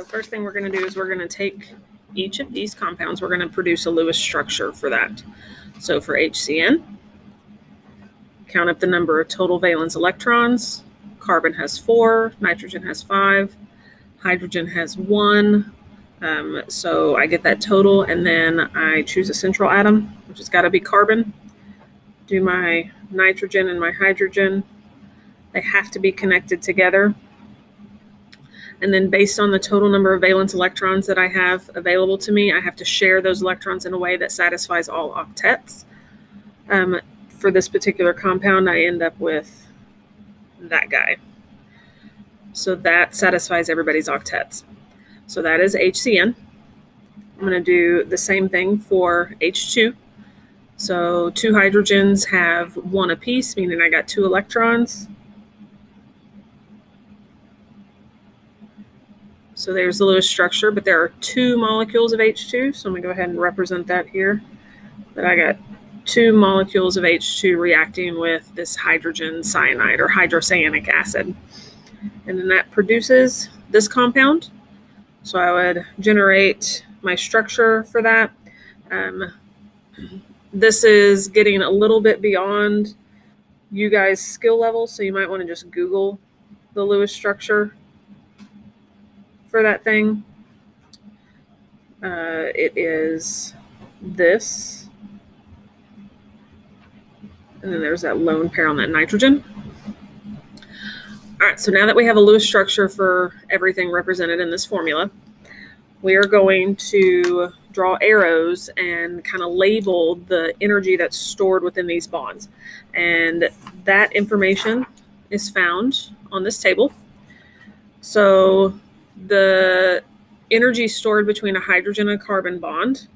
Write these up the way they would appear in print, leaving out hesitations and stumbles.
So first thing we're going to do is we're going to take each of these compounds, we're going to produce a Lewis structure for that. So for HCN, count up the number of total valence electrons. Carbon has 4, nitrogen has 5, hydrogen has 1. So I get that total, and then I choose a central atom, which has got to be carbon. Do my nitrogen and my hydrogen. They have to be connected together. And then based on the total number of valence electrons that I have available to me, I have to share those electrons in a way that satisfies all octets. For this particular compound, I end up with that guy. So that satisfies everybody's octets. So that is HCN. I'm going to do the same thing for H2. So 2 hydrogens have 1 apiece, meaning I got 2 electrons. So there's the Lewis structure, but there are 2 molecules of H2. So I'm going to go ahead and represent that here. That I got 2 molecules of H2 reacting with this hydrogen cyanide or hydrocyanic acid. And then that produces this compound. So I would generate my structure for that. This is getting a little bit beyond you guys' skill level, so you might want to just Google the Lewis structure for that thing. It is this. And then there's that lone pair on that nitrogen. All right, so now that we have a Lewis structure for everything represented in this formula, we are going to draw arrows and kind of label the energy that's stored within these bonds. And that information is found on this table. So the energy stored between a hydrogen and a carbon bond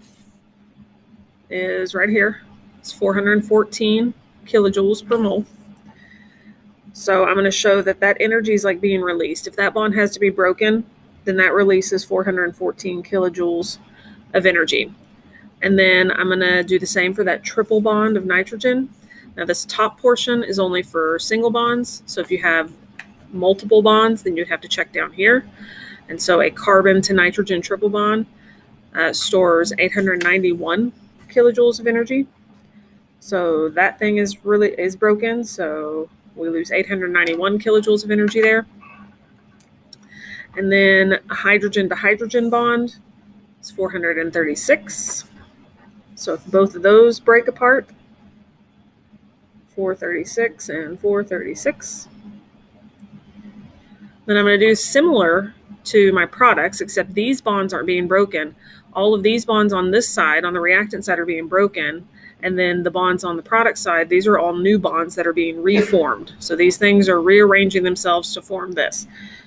is right here. It's 414 kilojoules per mole. So I'm going to show that that energy is like being released. If that bond has to be broken, then that releases 414 kilojoules of energy. And then I'm going to do the same for that triple bond of nitrogen. Now this top portion is only for single bonds. So if you have multiple bonds, then you have to check down here. And so a carbon to nitrogen triple bond stores 891 kilojoules of energy. So that thing is broken. So we lose 891 kilojoules of energy there. And then a hydrogen to hydrogen bond is 436. So if both of those break apart, 436 and 436. Then I'm going to do similar to my products, except these bonds aren't being broken. All of these bonds on this side, on the reactant side, are being broken. And then the bonds on the product side, these are all new bonds that are being reformed. So these things are rearranging themselves to form this.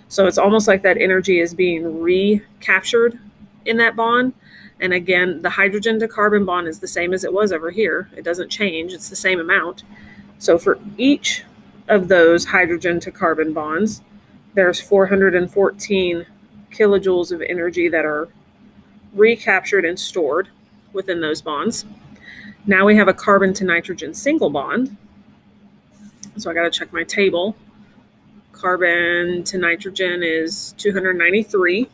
So it's almost like that energy is being recaptured in that bond. And again, the hydrogen to carbon bond is the same as it was over here. It doesn't change. It's the same amount. So for each of those hydrogen to carbon bonds, there's 414 kilojoules of energy that are recaptured and stored within those bonds. Now we have a carbon to nitrogen single bond. So I got to check my table. Carbon to nitrogen is 293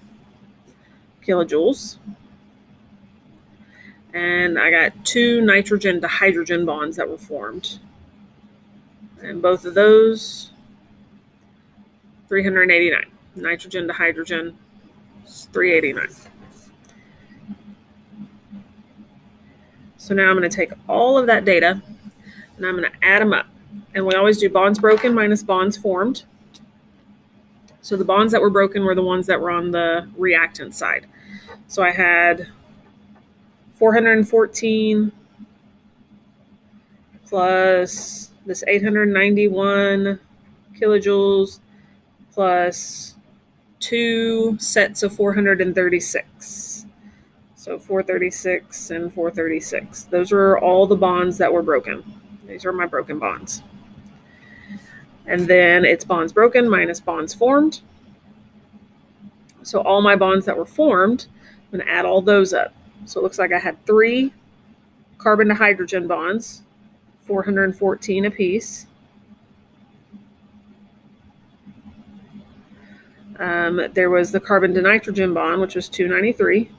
kilojoules. And I got 2 nitrogen to hydrogen bonds that were formed. And both of those, 389. Nitrogen to hydrogen is 389. So now I'm going to take all of that data and I'm going to add them up. And we always do bonds broken minus bonds formed. So the bonds that were broken were the ones that were on the reactant side. So I had 414 plus this 891 kilojoules plus 2 sets of 436. So 436 and 436. Those are all the bonds that were broken. These are my broken bonds. And then it's bonds broken minus bonds formed. So all my bonds that were formed, I'm going to add all those up. So it looks like I had 3 carbon to hydrogen bonds, 414 apiece. There was the carbon to nitrogen bond, which was 293,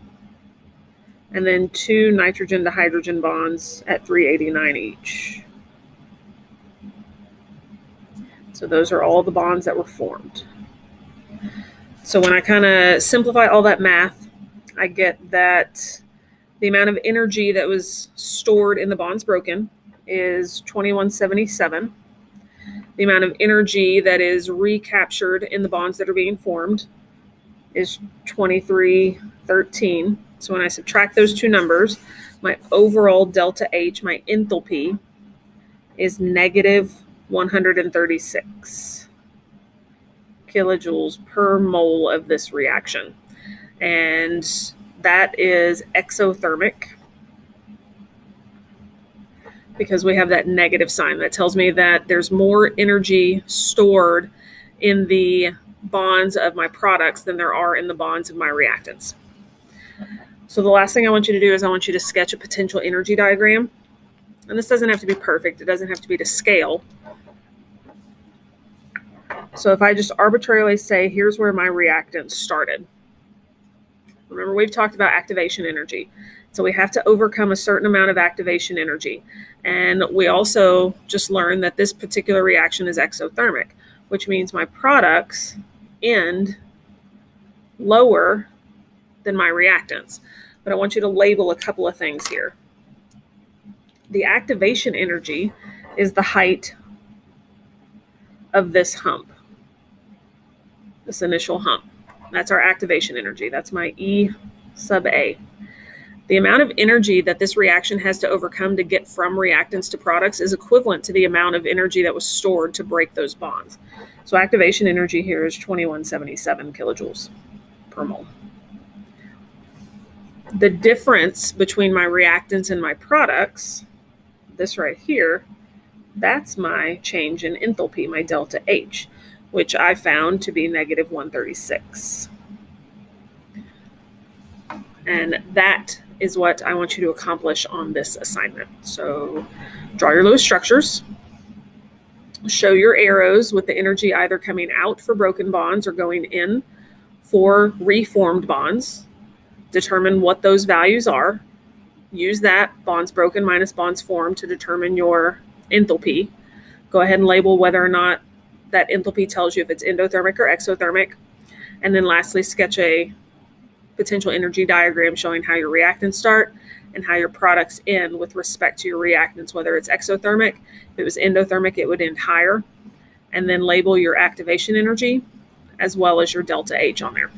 and then 2 nitrogen to hydrogen bonds at 389 each. So those are all the bonds that were formed. So when I kind of simplify all that math, I get that the amount of energy that was stored in the bonds broken is 2177. The amount of energy that is recaptured in the bonds that are being formed is 2313. So when I subtract those two numbers, my overall delta H, my enthalpy, is negative 136 kilojoules per mole of this reaction. And that is exothermic because we have that negative sign. That tells me that there's more energy stored in the bonds of my products than there are in the bonds of my reactants. So the last thing I want you to do is I want you to sketch a potential energy diagram. And this doesn't have to be perfect. It doesn't have to be to scale. So if I just arbitrarily say, here's where my reactant started. Remember, we've talked about activation energy. So we have to overcome a certain amount of activation energy. And we also just learned that this particular reaction is exothermic, which means my products end lower than my reactants. But I want you to label a couple of things here. The activation energy is the height of this hump, this initial hump. That's our activation energy. That's my E sub A. The amount of energy that this reaction has to overcome to get from reactants to products is equivalent to the amount of energy that was stored to break those bonds. So activation energy here is 2177 kilojoules per mole. The difference between my reactants and my products, this right here, that's my change in enthalpy, my delta H, which I found to be negative 136. And that is what I want you to accomplish on this assignment. So draw your Lewis structures, show your arrows with the energy either coming out for broken bonds or going in for reformed bonds. Determine what those values are. Use that bonds broken minus bonds formed to determine your enthalpy. Go ahead and label whether or not that enthalpy tells you if it's endothermic or exothermic. And then lastly, sketch a potential energy diagram showing how your reactants start and how your products end with respect to your reactants, whether it's exothermic. If it was endothermic, it would end higher. And then label your activation energy as well as your delta H on there.